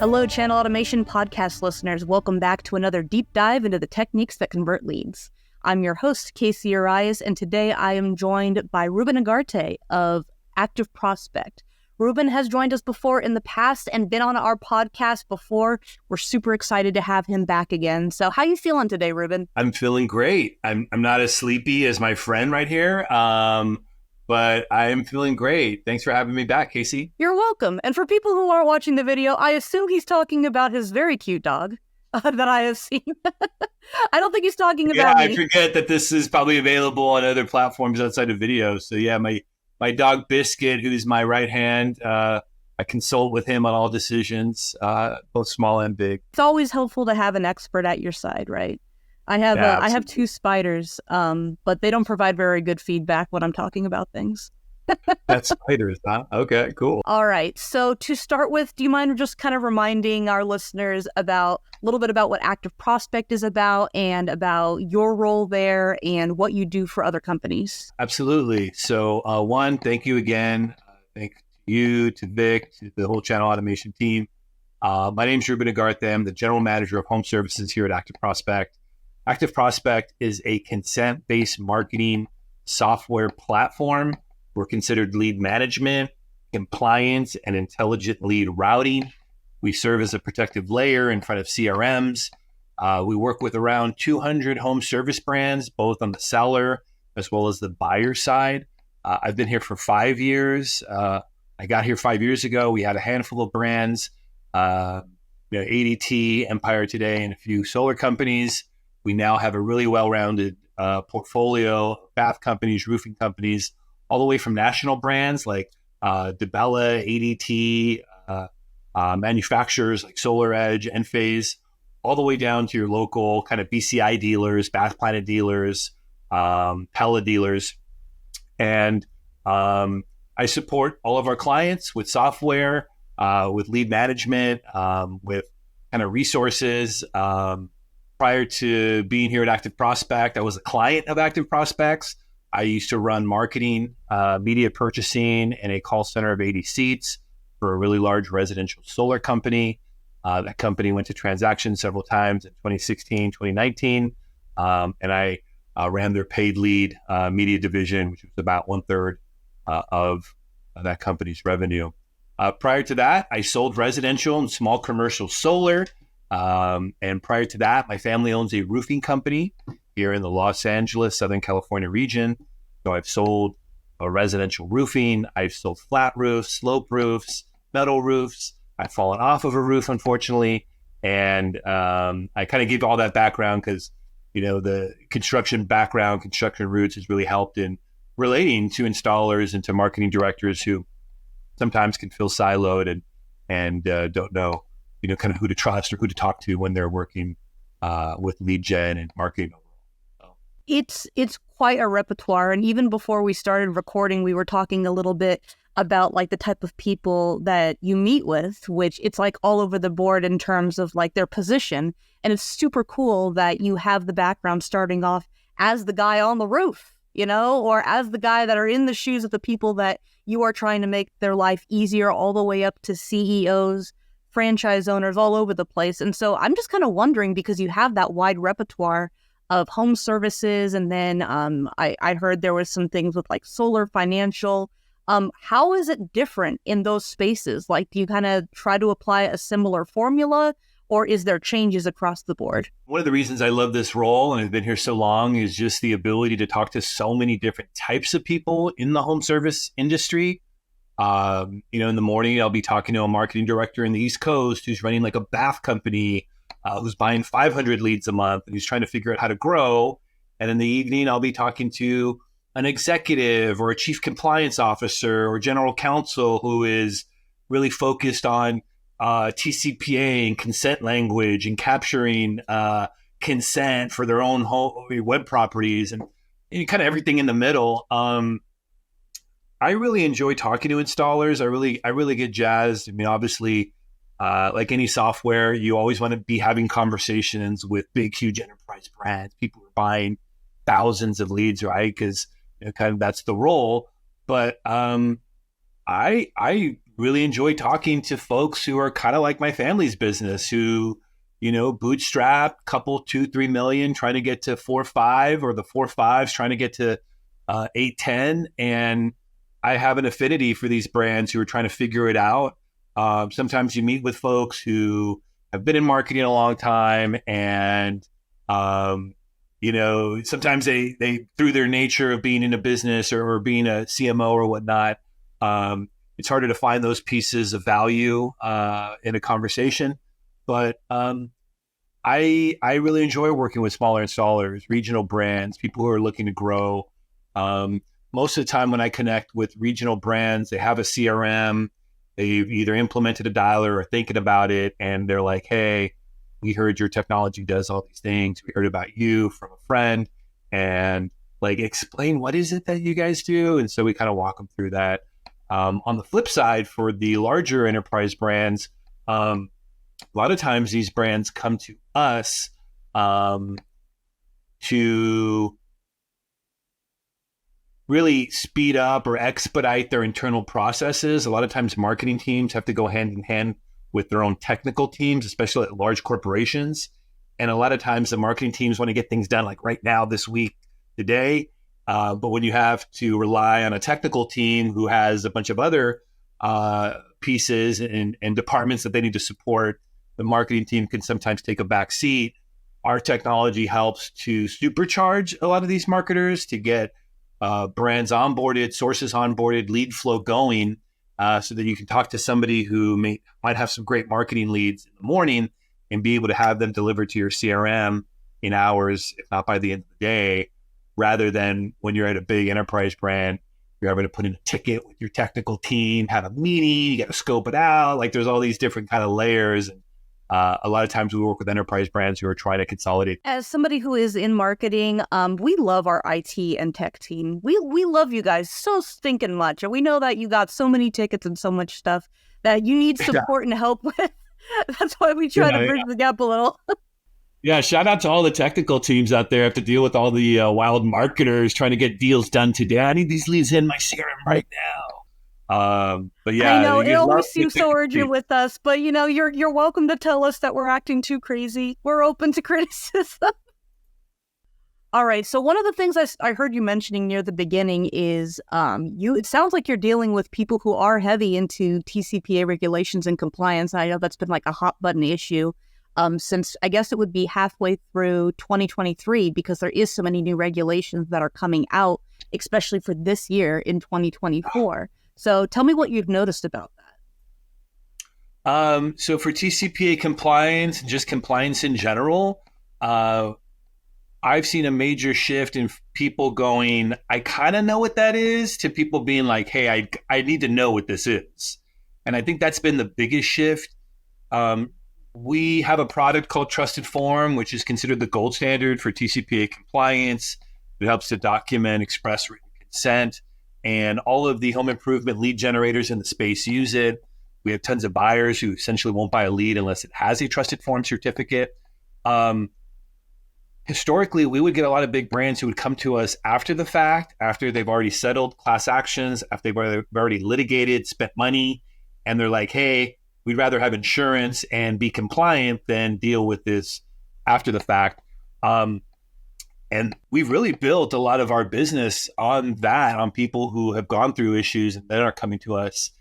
Hello, Channel Automation podcast listeners. Welcome back to another deep dive into the techniques that convert leads. I'm your host, Casey Arias, and today I am joined by Ruben Ugarte of Active Prospect. Ruben has joined us before in the past and been on our podcast before. We're super excited to have him back again. So how you feeling today, Ruben? I'm feeling great. I'm not as sleepy as my friend right here, but I am feeling great. Thanks for having me back, Casey. You're welcome. And for people who aren't watching the video, I assume he's talking about his very cute dog that I have seen. I don't think he's talking about me. I forget that this is probably available on other platforms outside of video. So yeah, my dog Biscuit, who's my right hand, I consult with him on all decisions, both small and big. It's always helpful to have an expert at your side, right? I have two spiders, but they don't provide very good feedback when I'm talking about things. That's spiders, huh? Okay, cool. All right. So to start with, do you mind just kind of reminding our listeners about a little bit about what Active Prospect is about and about your role there and what you do for other companies? Absolutely. So one, thank you again. Thank you to Vic, to the whole Channel Automation team. My name is Ruben Ugarte. I'm the General Manager of Home Services here at Active Prospect. Active Prospect is a consent-based marketing software platform. We're considered lead management, compliance, and intelligent lead routing. We serve as a protective layer in front of CRMs. We work with around 200 home service brands, both on the seller as well as the buyer side. I've been here for 5 years. I got here 5 years ago. We had a handful of brands, ADT, Empire Today, and a few solar companies. We now have a really well-rounded portfolio, bath companies, roofing companies, all the way from national brands like DeBella, ADT, manufacturers like Solar Edge, Enphase, all the way down to your local kind of BCI dealers, Bath Planet dealers, Pella dealers. And I support all of our clients with software, with lead management, with kind of resources. Prior to being here at Active Prospect, I was a client of Active Prospects. I used to run marketing, media purchasing, and a call center of 80 seats for a really large residential solar company. That company went to transaction several times in 2016, 2019. And I ran their paid lead media division, which was about 1/3 of that company's revenue. Prior to that, I sold residential and small commercial solar. And prior to that, my family owns a roofing company here in the Los Angeles, Southern California region. So I've sold residential roofing. I've sold flat roofs, slope roofs, metal roofs. I've fallen off of a roof, unfortunately. And I kind of give all that background because, the construction background, construction roots has really helped in relating to installers and to marketing directors who sometimes can feel siloed and don't know, kind of who to trust or who to talk to when they're working with lead gen and marketing overall. It's quite a repertoire. And even before we started recording, we were talking a little bit about like the type of people that you meet with, which it's like all over the board in terms of like their position. And it's super cool that you have the background starting off as the guy on the roof, or as the guy that are in the shoes of the people that you are trying to make their life easier, all the way up to CEOs, franchise owners all over the place. And so I'm just kind of wondering, because you have that wide repertoire of home services, and then I heard there was some things with like solar, financial. How is it different in those spaces? Like, do you kind of try to apply a similar formula, or is there changes across the board? One of the reasons I love this role and I've been here so long is just the ability to talk to so many different types of people in the home service industry. In the morning, I'll be talking to a marketing director in the East Coast who's running like a bath company, who's buying 500 leads a month and who's trying to figure out how to grow. And in the evening, I'll be talking to an executive or a chief compliance officer or general counsel who is really focused on TCPA and consent language and capturing consent for their own home web properties and kind of everything in the middle. I really enjoy talking to installers. I really get jazzed. I mean, obviously, like any software, you always want to be having conversations with big, huge enterprise brands. People are buying thousands of leads, right? Because kind of that's the role. But I really enjoy talking to folks who are kind of like my family's business, who, bootstrap, couple 2-3 million, trying to get to 4-5, or the 4-5s trying to get to 8-10. And I have an affinity for these brands who are trying to figure it out. Sometimes you meet with folks who have been in marketing a long time, and sometimes they through their nature of being in a business or being a CMO or whatnot, it's harder to find those pieces of value in a conversation. But I really enjoy working with smaller installers, regional brands, people who are looking to grow. Most of the time when I connect with regional brands, they have a CRM, they've either implemented a dialer or thinking about it, and they're like, hey, we heard your technology does all these things. We heard about you from a friend, and like, explain, what is it that you guys do? And so we kind of walk them through that. On the flip side, for the larger enterprise brands, a lot of times these brands come to us to really speed up or expedite their internal processes. A lot of times marketing teams have to go hand in hand with their own technical teams, especially at large corporations. And a lot of times the marketing teams want to get things done like right now, this week, today. But when you have to rely on a technical team who has a bunch of other pieces and departments that they need to support, the marketing team can sometimes take a back seat. Our technology helps to supercharge a lot of these marketers to get brands onboarded, sources onboarded, lead flow going, so that you can talk to somebody who might have some great marketing leads in the morning and be able to have them delivered to your CRM in hours, if not by the end of the day, rather than when you're at a big enterprise brand, you're having to put in a ticket with your technical team, have a meeting, you got to scope it out. Like, there's all these different kind of layers. And a lot of times we work with enterprise brands who are trying to consolidate. As somebody who is in marketing, we love our IT and tech team. We love you guys so stinking much. And we know that you got so many tickets and so much stuff that you need support and help with. That's why we try to bridge the gap a little. Yeah, shout out to all the technical teams out there who have to deal with all the wild marketers trying to get deals done today. I need these leads in my CRM right now. But yeah, I know it always seems so urgent with us, but you're welcome to tell us that we're acting too crazy. We're open to criticism. All right. So one of the things I heard you mentioning near the beginning is it sounds like you're dealing with people who are heavy into TCPA regulations and compliance. I know that's been like a hot button issue since I guess it would be halfway through 2023, because there is so many new regulations that are coming out, especially for this year in 2024. So tell me what you've noticed about that. So for TCPA compliance and just compliance in general, I've seen a major shift in people going, I kind of know what that is, to people being like, hey, I need to know what this is. And I think that's been the biggest shift. We have a product called Trusted Form, which is considered the gold standard for TCPA compliance. It helps to document express written consent, and all of the home improvement lead generators in the space use it. We have tons of buyers who essentially won't buy a lead unless it has a Trusted Form certificate. Historically, we would get a lot of big brands who would come to us after the fact, after they've already settled class actions, after they've already litigated, spent money, and they're like, hey, we'd rather have insurance and be compliant than deal with this after the fact. And we've really built a lot of our business on that, on people who have gone through issues and then are coming to us.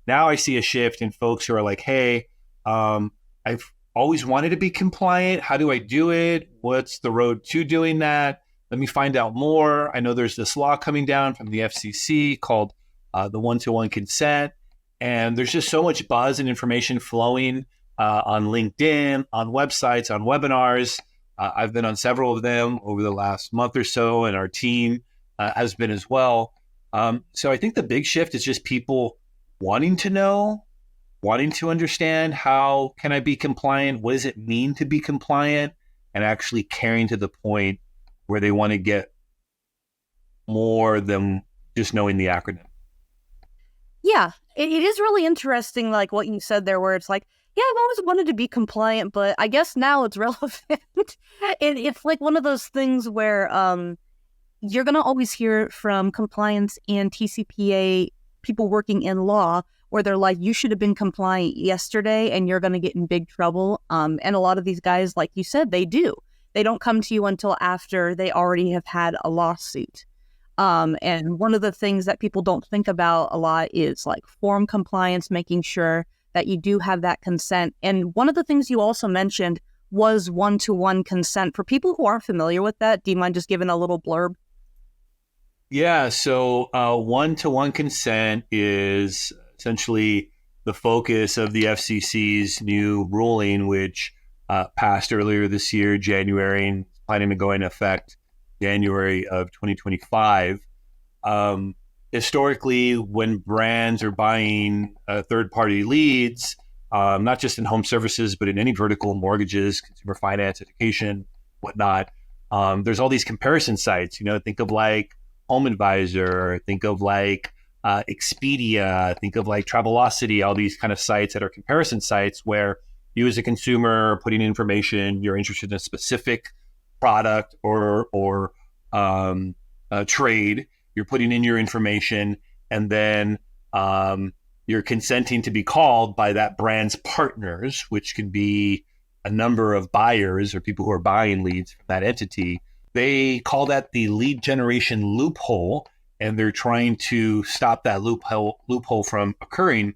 Now I see a shift in folks who are like, hey, I've always wanted to be compliant. How do I do it? What's the road to doing that? Let me find out more. I know there's this law coming down from the FCC called the one-to-one consent. And there's just so much buzz and information flowing on LinkedIn, on websites, on webinars. I've been on several of them over the last month or so, and our team has been as well. So I think the big shift is just people wanting to know, wanting to understand, how can I be compliant? What does it mean to be compliant? And actually caring to the point where they want to get more than just knowing the acronym. Yeah, it is really interesting, like what you said there, where it's like, yeah, I've always wanted to be compliant, but I guess now it's relevant. It's like one of those things where you're going to always hear from compliance and TCPA people working in law, where they're like, you should have been compliant yesterday and you're going to get in big trouble. And a lot of these guys, like you said, they do. They don't come to you until after they already have had a lawsuit. And one of the things that people don't think about a lot is like form compliance, making sure that you do have that consent. And one of the things you also mentioned was one-to-one consent. For people who aren't familiar with that, do you mind just giving a little blurb? Yeah, so one-to-one consent is essentially the focus of the FCC's new ruling, which passed earlier this year, January, and planning to go into effect January of 2025. Historically, when brands are buying third-party leads, not just in home services, but in any vertical, mortgages, consumer finance, education, whatnot, there's all these comparison sites. Think of like Home Advisor, think of like Expedia, think of like Travelocity, all these kind of sites that are comparison sites where you as a consumer are putting in information, you're interested in a specific product or trade, you're putting in your information, and then you're consenting to be called by that brand's partners, which can be a number of buyers or people who are buying leads from that entity. They call that the lead generation loophole, and they're trying to stop that loophole from occurring.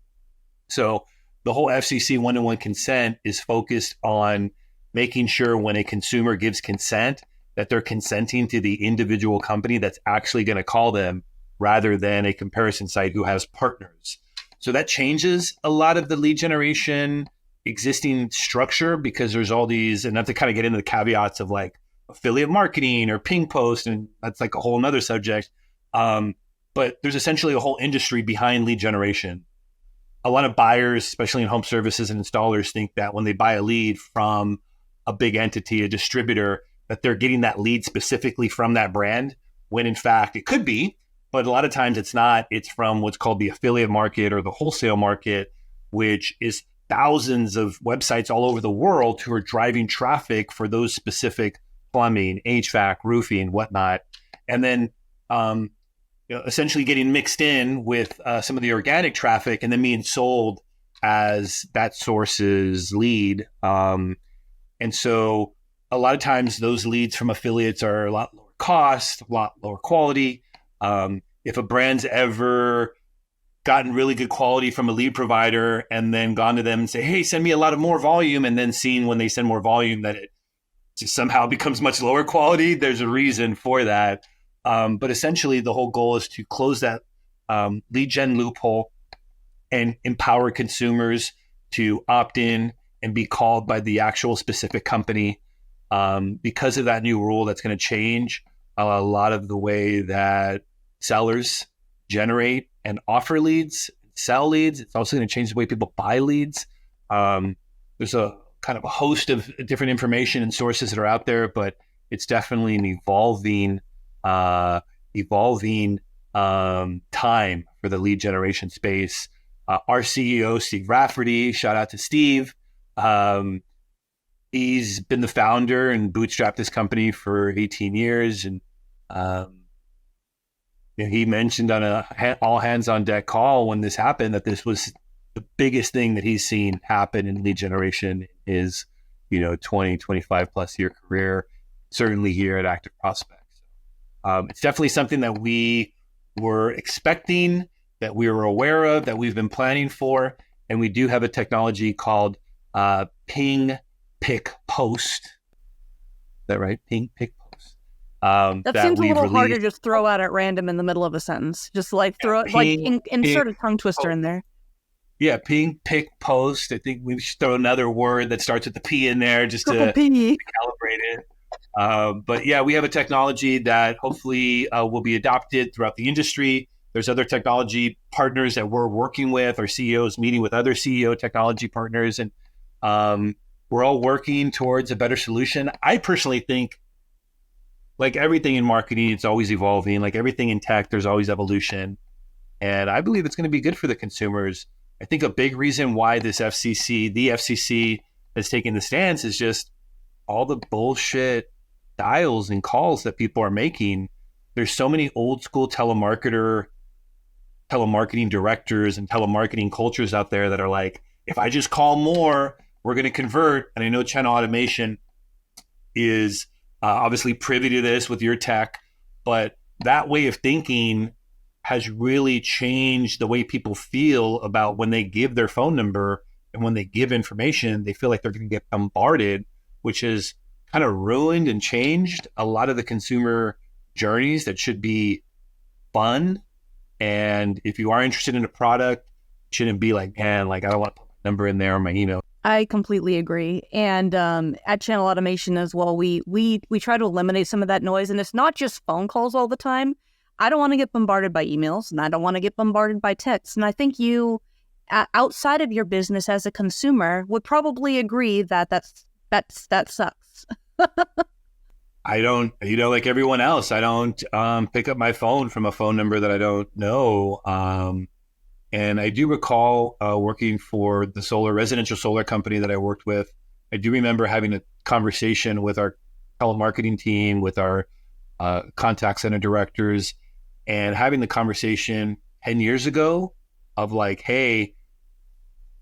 So the whole FCC one-to-one consent is focused on making sure when a consumer gives consent that they're consenting to the individual company that's actually going to call them rather than a comparison site who has partners. So that changes a lot of the lead generation existing structure because there's all these, and not to kind of get into the caveats of like affiliate marketing or ping post, and that's like a whole nother subject. But there's essentially a whole industry behind lead generation. A lot of buyers, especially in home services and installers, think that when they buy a lead from a big entity, a distributor, that they're getting that lead specifically from that brand, when in fact it could be, but a lot of times it's not. It's from what's called the affiliate market or the wholesale market, which is thousands of websites all over the world who are driving traffic for those specific plumbing, HVAC, roofing, whatnot. And then essentially getting mixed in with some of the organic traffic and then being sold as that source's lead. And so a lot of times those leads from affiliates are a lot lower cost, a lot lower quality. If a brand's ever gotten really good quality from a lead provider and then gone to them and say, hey, send me a lot of more volume, and then seen when they send more volume that it just somehow becomes much lower quality, there's a reason for that. But essentially the whole goal is to close that lead gen loophole and empower consumers to opt in and be called by the actual specific company. Because of that new rule, that's going to change a lot of the way that sellers generate and offer leads, sell leads. It's also going to change the way people buy leads. There's a kind of a host of different information and sources that are out there, but it's definitely an evolving time for the lead generation space. Our CEO, Steve Rafferty, shout out to Steve. He's been the founder and bootstrapped this company for 18 years. And he mentioned on a all hands on deck call when this happened that this was the biggest thing that he's seen happen in lead generation in his 20, 25 plus year career, certainly here at Active Prospects. It's definitely something that we were expecting, that we were aware of, that we've been planning for. And we do have a technology called ping, pick, post. Is that right? Ping, pick, post. That seems a little hard to just throw out at random in the middle of a sentence. Just like insert a tongue twister in there. Yeah, ping, pick, post. I think we should throw another word that starts with the P in there just to calibrate it. But yeah, we have a technology that hopefully will be adopted throughout the industry. There's other technology partners that we're working with. Our CEOs meeting with other CEO technology partners, and we're all working towards a better solution. I personally think, like everything in marketing, it's always evolving. Like everything in tech, there's always evolution. And I believe it's going to be good for the consumers. I think a big reason why the FCC has taken the stance is just all the bullshit dials and calls that people are making. There's so many old school telemarketer telemarketing directors and telemarketing cultures out there that are like, if I just call more, we're going to convert. And I know channel automation is obviously privy to this with your tech, but that way of thinking has really changed the way people feel about when they give their phone number and when they give information, they feel like they're going to get bombarded, which has kind of ruined and changed a lot of the consumer journeys that should be fun. And if you are interested in a product, it shouldn't be like, man, like I don't want to put my number in there or my email. I completely agree. And at Channel Automation as well, we try to eliminate some of that noise. And it's not just phone calls all the time. I don't want to get bombarded by emails, and I don't want to get bombarded by texts. And I think you, outside of your business as a consumer, would probably agree that that sucks. I don't, like everyone else, I don't pick up my phone from a phone number that I don't know. And I do recall working for the residential solar company that I worked with. I do remember having a conversation with our telemarketing team, with our contact center directors, and having the conversation 10 years ago of like, hey,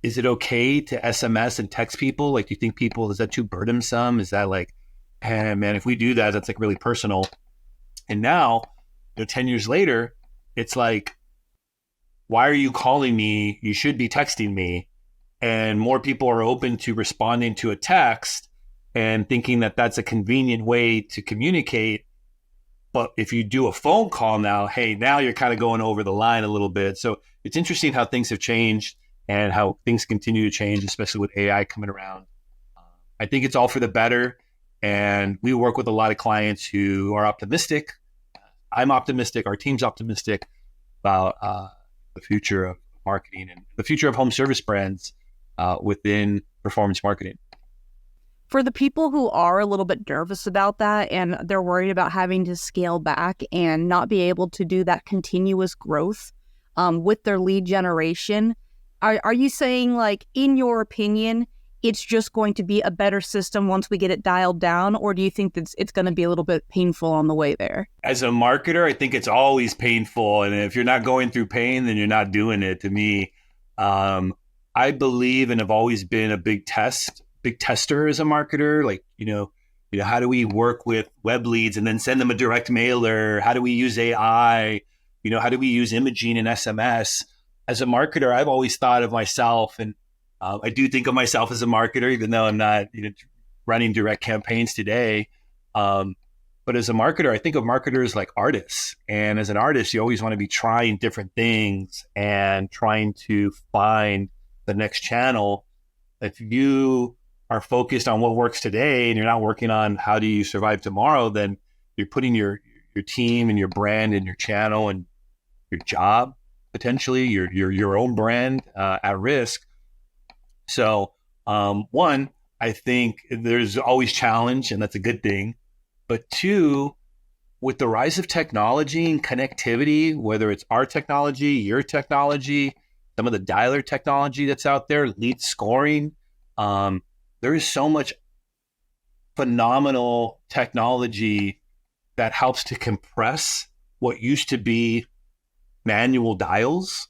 is it okay to SMS and text people? Like, do you think is that too burdensome? Is that like, hey, man, if we do that, that's like really personal. And now, 10 years later, it's like, why are you calling me? You should be texting me. And more people are open to responding to a text and thinking that that's a convenient way to communicate. But if you do a phone call now, hey, now you're kind of going over the line a little bit. So it's interesting how things have changed and how things continue to change, especially with AI coming around. I think it's all for the better. And we work with a lot of clients who are optimistic. I'm optimistic. Our team's optimistic about the future of marketing and the future of home service brands within performance marketing. For the people who are a little bit nervous about that and they're worried about having to scale back and not be able to do that continuous growth with their lead generation, are you saying, like, in your opinion, it's just going to be a better system once we get it dialed down? Or do you think that it's going to be a little bit painful on the way there? As a marketer, I think it's always painful. And if you're not going through pain, then you're not doing it. To me, I believe and have always been a big tester as a marketer. Like, how do we work with web leads and then send them a direct mailer? How do we use AI? How do we use imaging and SMS? As a marketer, I've always thought of myself, and I do think of myself as a marketer, even though I'm not running direct campaigns today. But as a marketer, I think of marketers like artists. And as an artist, you always want to be trying different things and trying to find the next channel. If you are focused on what works today and you're not working on how do you survive tomorrow, then you're putting your team and your brand and your channel and your job, potentially your own brand at risk. So one, I think there's always challenge, and that's a good thing. But two, with the rise of technology and connectivity, whether it's our technology, your technology, some of the dialer technology that's out there, lead scoring, there is so much phenomenal technology that helps to compress what used to be manual dials,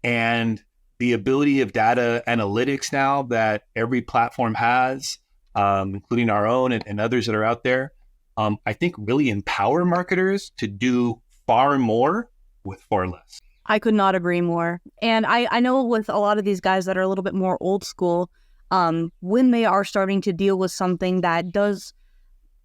and the ability of data analytics now that every platform has, including our own and others that are out there, I think really empower marketers to do far more with far less. I could not agree more. And I know with a lot of these guys that are a little bit more old school, when they are starting to deal with something that does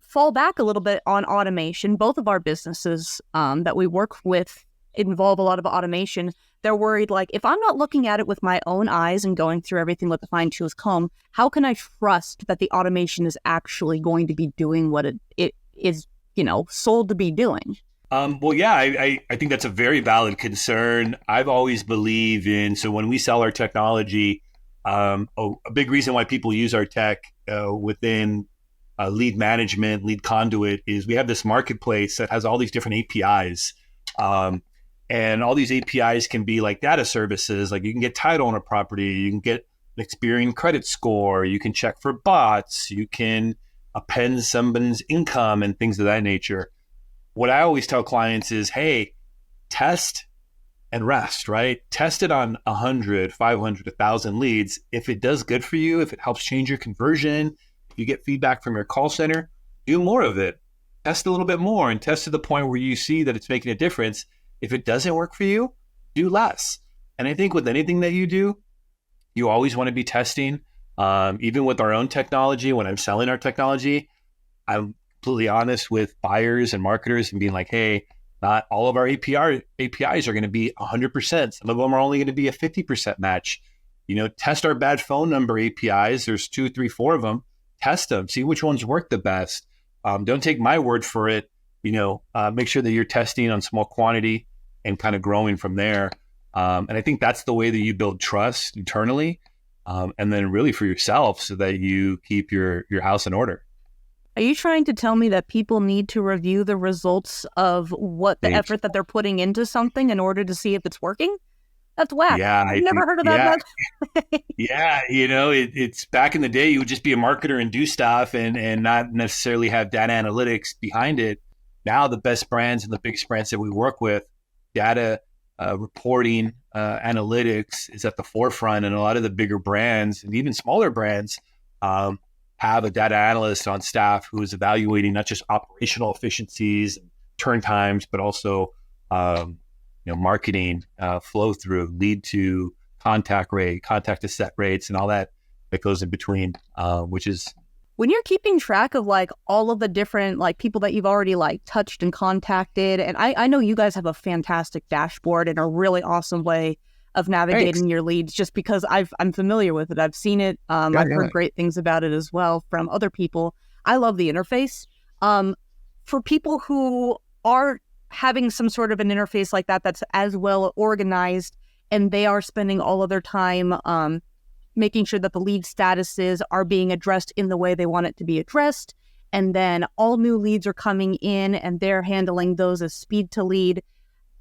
fall back a little bit on automation, both of our businesses that we work with involve a lot of automation. They're worried, like, if I'm not looking at it with my own eyes and going through everything with a fine-tooth comb, how can I trust that the automation is actually going to be doing what it is, sold to be doing? Well, yeah, I think that's a very valid concern. I've always believed in, so when we sell our technology, a big reason why people use our tech within lead management, lead conduit, is we have this marketplace that has all these different APIs. And all these APIs can be like data services, like you can get title on a property, you can get an Experian credit score, you can check for bots, you can append someone's income and things of that nature. What I always tell clients is, hey, test and rest, right? Test it on 100, 500, 1,000 leads. If it does good for you, if it helps change your conversion, if you get feedback from your call center, do more of it. Test a little bit more and test to the point where you see that it's making a difference. If it doesn't work for you, do less. And I think with anything that you do, you always want to be testing. Even with our own technology, when I'm selling our technology, I'm completely honest with buyers and marketers and being like, hey, not all of our APIs are going to be 100%. Some of them are only going to be a 50% match. Test our bad phone number APIs. There's 2, 3, 4 of them. Test them. See which ones work the best. Don't take my word for it. Make sure that you're testing on small quantity and kind of growing from there. And I think that's the way that you build trust internally, and then really for yourself so that you keep your house in order. Are you trying to tell me that people need to review the results of what the effort that they're putting into something in order to see if it's working? That's whack. Yeah, I've never heard of that. Yeah, it's back in the day, you would just be a marketer and do stuff and not necessarily have data analytics behind it. Now the best brands and the biggest brands that we work with, data reporting, analytics is at the forefront, and a lot of the bigger brands and even smaller brands have a data analyst on staff who is evaluating not just operational efficiencies, turn times, but also marketing flow through, lead to contact rate, contact to set rates, and all that goes in between, which is. When you're keeping track of like all of the different like people that you've already like touched and contacted, and I know you guys have a fantastic dashboard and a really awesome way of navigating your leads, just because I'm familiar with it. I've seen it. I've heard great things about it as well from other people. I love the interface. For people who are having some sort of an interface like that that's as well organized, and they are spending all of their time making sure that the lead statuses are being addressed in the way they want it to be addressed, and then all new leads are coming in and they're handling those as speed to lead.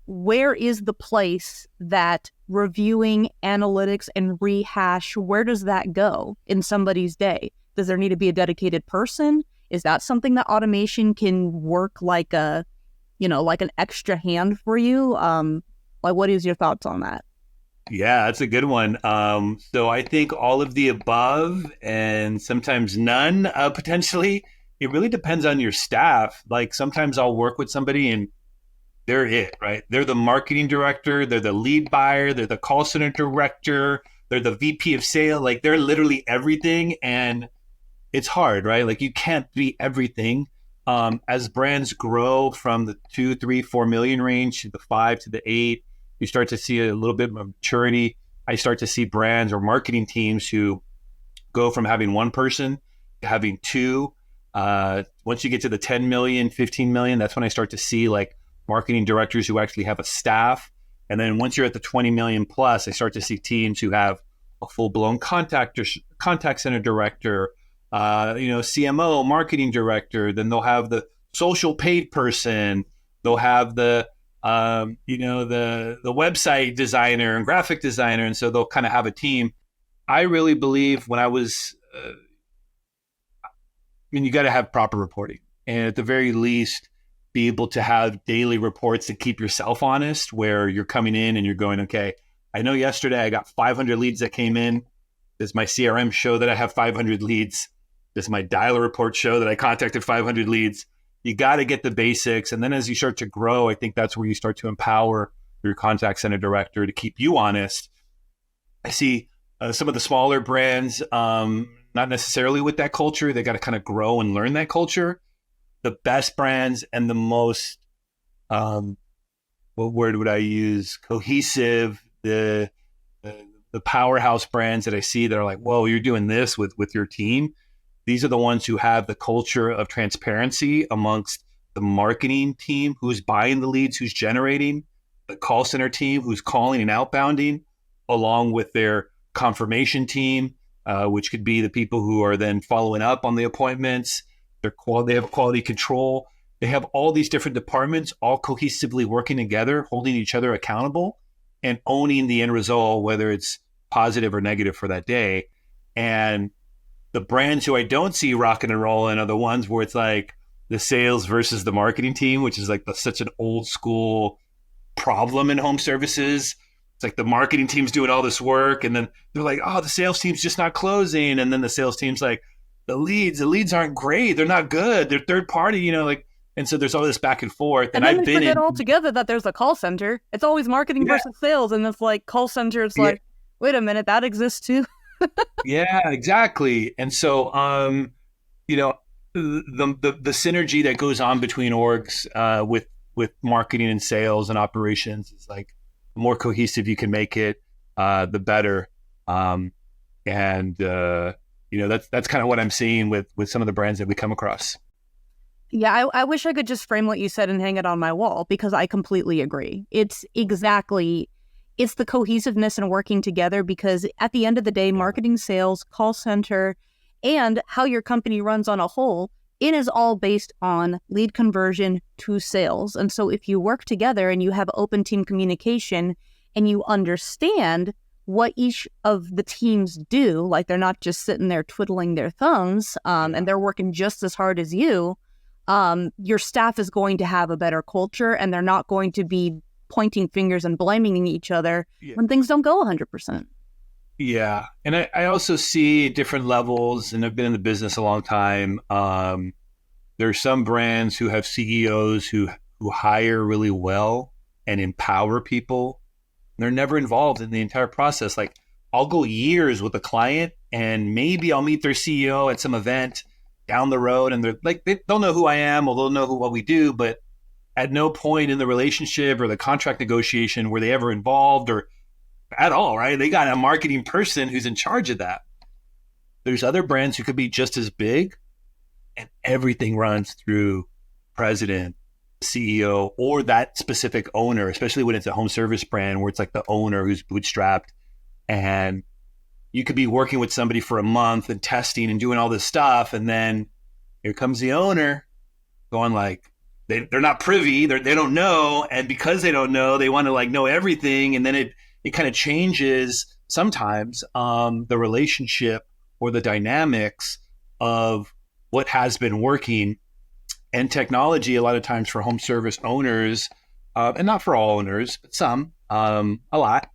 Where is the place that reviewing analytics and rehash, where does that go in somebody's day? Does there need to be a dedicated person? Is that something that automation can work like like an extra hand for you? What is your thoughts on that? Yeah, that's a good one. So I think all of the above and sometimes none, potentially. It really depends on your staff. Like sometimes I'll work with somebody and they're it, right? They're the marketing director, they're the lead buyer, they're the call center director, they're the VP of sale. Like they're literally everything. And it's hard, right? Like you can't be everything. As brands grow from the 2, 3, 4 million range to the 5 to the 8, you start to see a little bit of maturity. I start to see brands or marketing teams who go from having one person to having two. Once you get to the 10 million, 15 million, that's when I start to see like marketing directors who actually have a staff. And then once you're at the 20 million plus, I start to see teams who have a full-blown contact center director, CMO, marketing director. Then they'll have the social paid person. They'll have the website designer and graphic designer. And so they'll kind of have a team. I really believe when I was, you got to have proper reporting, and at the very least be able to have daily reports to keep yourself honest, where you're coming in and you're going, okay, I know yesterday I got 500 leads that came in. Does my CRM show that I have 500 leads? Does my dialer report show that I contacted 500 leads? You got to get the basics. And then as you start to grow, I think that's where you start to empower your contact center director to keep you honest. I see some of the smaller brands, not necessarily with that culture. They got to kind of grow and learn that culture. The best brands and the most, what word would I use? Cohesive, the powerhouse brands that I see that are like, whoa, you're doing this with your team. These are the ones who have the culture of transparency amongst the marketing team who's buying the leads, who's generating, the call center team who's calling and outbounding, along with their confirmation team, which could be the people who are then following up on the appointments. They have quality control. They have all these different departments all cohesively working together, holding each other accountable and owning the end result, whether it's positive or negative for that day. And the brands who I don't see rocking and rolling are the ones where it's like the sales versus the marketing team, which is like such an old school problem in home services. It's like the marketing team's doing all this work, and then they're like, oh, the sales team's just not closing. And then the sales team's like, the leads aren't great. They're not good. They're third party, like, and so there's all this back and forth. And then they forget altogether that there's a call center. It's always marketing versus sales. And it's like call center, it's like, wait a minute, that exists too. Yeah, exactly. And so, the synergy that goes on between orgs with marketing and sales and operations is like, the more cohesive you can make it, the better. That's kind of what I'm seeing with some of the brands that we come across. Yeah, I wish I could just frame what you said and hang it on my wall, because I completely agree. It's the cohesiveness and working together, because at the end of the day, marketing, sales, call center, and how your company runs on a whole, it is all based on lead conversion to sales. And so if you work together and you have open team communication and you understand what each of the teams do, like they're not just sitting there twiddling their thumbs, and they're working just as hard as you, your staff is going to have a better culture, and they're not going to be pointing fingers and blaming each other when things don't go 100%. Yeah. And I also see different levels, and I've been in the business a long time. There are some brands who have CEOs who hire really well and empower people. They're never involved in the entire process. Like, I'll go years with a client, and maybe I'll meet their CEO at some event down the road, and they're like, they'll know who I am, or they'll know what we do, but at no point in the relationship or the contract negotiation were they ever involved or at all, right? They got a marketing person who's in charge of that. There's other brands who could be just as big, and everything runs through president, CEO, or that specific owner, especially when it's a home service brand where it's like the owner who's bootstrapped, and you could be working with somebody for a month and testing and doing all this stuff. And then here comes the owner going like, they're not privy, they don't know. And because they don't know, they want to like know everything. And then it kind of changes sometimes the relationship or the dynamics of what has been working. And technology, a lot of times for home service owners, and not for all owners, but some, a lot,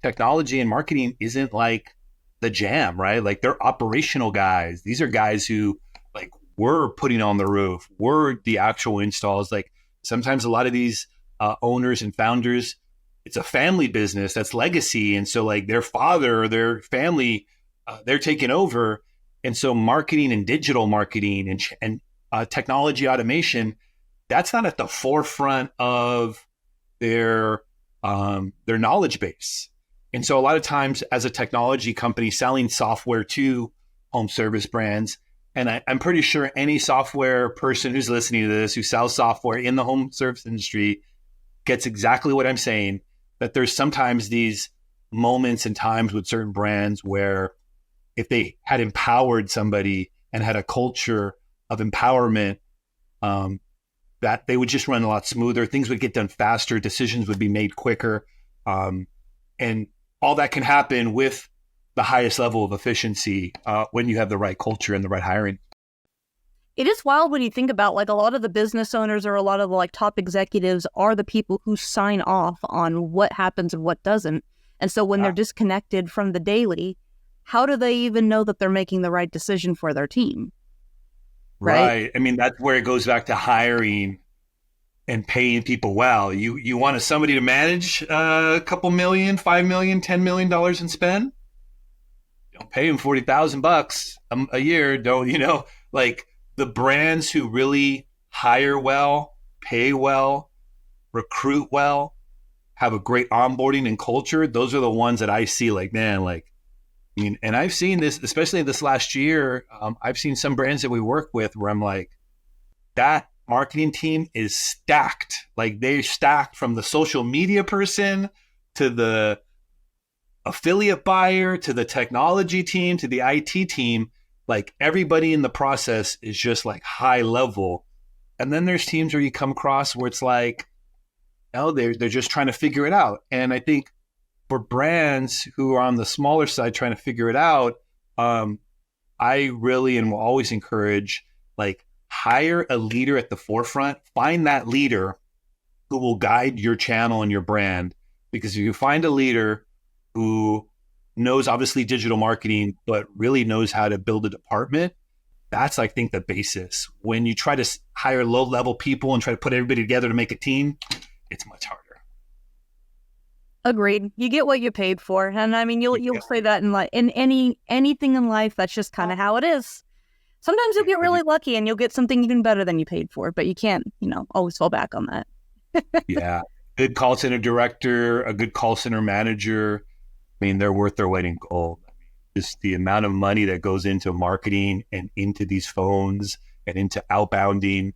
technology and marketing isn't like the jam, right? Like, they're operational guys. These are guys who like we're putting on the roof. We're the actual installs. Like, sometimes a lot of these owners and founders, it's a family business that's legacy. And so like their father or their family, they're taking over. And so marketing and digital marketing and technology automation, that's not at the forefront of their knowledge base. And so a lot of times as a technology company selling software to home service brands, and I'm pretty sure any software person who's listening to this, who sells software in the home service industry, gets exactly what I'm saying, that there's sometimes these moments and times with certain brands where if they had empowered somebody and had a culture of empowerment, that they would just run a lot smoother. Things would get done faster. Decisions would be made quicker. And all that can happen with the highest level of efficiency when you have the right culture and the right hiring. It is wild when you think about like a lot of the business owners or a lot of the like top executives are the people who sign off on what happens and what doesn't. And so when they're disconnected from the daily, how do they even know that they're making the right decision for their team? Right. I mean, that's where it goes back to hiring and paying people well. You want somebody to manage a couple million, $5 million, $10 million in spend? Don't pay them $40,000 a year. Don't, like the brands who really hire well, pay well, recruit well, have a great onboarding and culture. Those are the ones that I see like, man, like, I mean, and I've seen this, especially this last year, I've seen some brands that we work with where I'm like, that marketing team is stacked. Like, they're stacked from the social media person to the affiliate buyer to the technology team to the IT team. Like, everybody in the process is just like high level. And then there's teams where you come across where it's like, oh, they're just trying to figure it out. And I think for brands who are on the smaller side trying to figure it out, I really and will always encourage, like, hire a leader at the forefront, find that leader who will guide your channel and your brand. Because if you find a leader who knows obviously digital marketing, but really knows how to build a department, that's, I think, the basis. When you try to hire low-level people and try to put everybody together to make a team, it's much harder. Agreed. You get what you paid for, and I mean, you'll say that in anything in life. That's just kind of how it is. Sometimes you'll get really lucky and you'll get something even better than you paid for, but you can't, always fall back on that. Yeah, good call center director, a good call center manager. I mean, they're worth their weight in gold. Just the amount of money that goes into marketing and into these phones and into outbounding,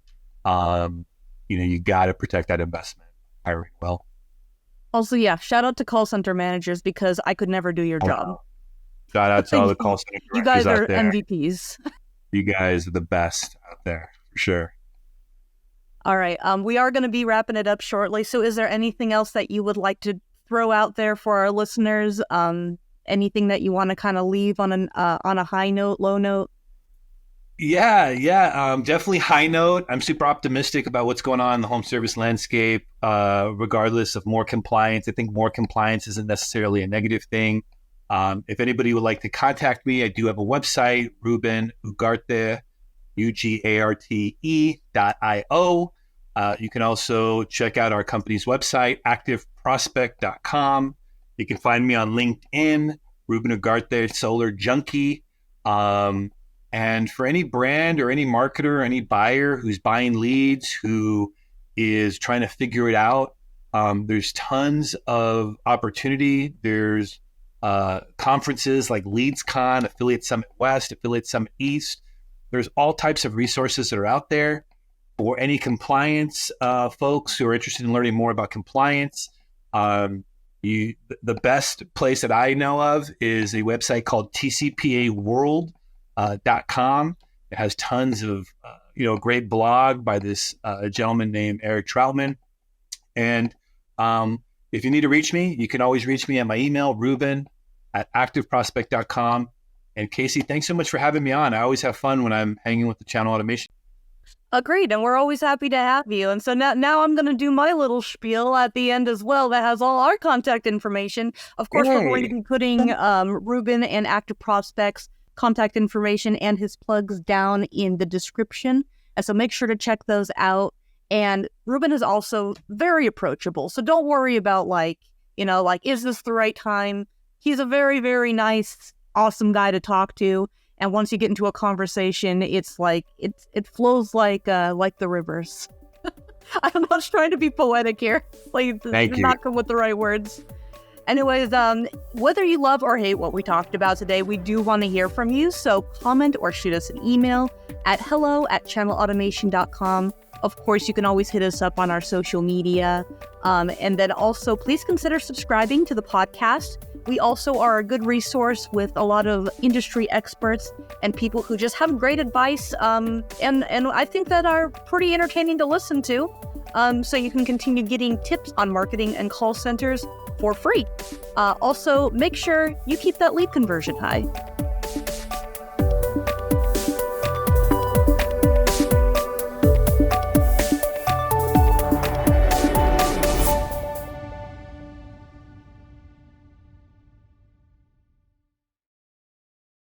you got to protect that investment. Hiring well. Also, yeah, shout out to call center managers because I could never do your job. Shout out to all the call center directors. You guys are out there. MVPs. You guys are the best out there, for sure. All right. We are going to be wrapping it up shortly. So is there anything else that you would like to throw out there for our listeners? Anything that you want to kind of leave on a high note, low note? Yeah. Definitely high note. I'm super optimistic about what's going on in the home service landscape, regardless of more compliance. I think more compliance isn't necessarily a negative thing. If anybody would like to contact me, I do have a website, Ruben Ugarte, UGARTE.io. You can also check out our company's website, activeprospect.com. You can find me on LinkedIn, Ruben Ugarte, Solar Junkie. And for any brand or any marketer, any buyer who's buying leads, who is trying to figure it out, there's tons of opportunity. There's conferences like LeadsCon, Affiliate Summit West, Affiliate Summit East. There's all types of resources that are out there for any compliance folks who are interested in learning more about compliance. The best place that I know of is a website called TCPAworld.com. It has tons of great blog by this gentleman named Eric Troutman. And if you need to reach me, you can always reach me at my email, ruben@activeprospect.com. And Casey, thanks so much for having me on. I always have fun when I'm hanging with the channel automation. Agreed, and we're always happy to have you. And so now I'm going to do my little spiel at the end as well that has all our contact information. Of course, we're going to be putting Ruben and Active Prospect's contact information and his plugs down in the description. And so make sure to check those out. And Ruben is also very approachable. So don't worry about is this the right time? He's a very, very nice, awesome guy to talk to. And once you get into a conversation, it's it flows like the rivers. I'm not trying to be poetic here. Thank you. Not come with the right words. Anyways, whether you love or hate what we talked about today, we do want to hear from you. So comment or shoot us an email at hello@channelautomation.com. Of course, you can always hit us up on our social media. And then also, please consider subscribing to the podcast. We also are a good resource with a lot of industry experts and people who just have great advice. And I think that are pretty entertaining to listen to. So you can continue getting tips on marketing and call centers for free. Also, make sure you keep that lead conversion high.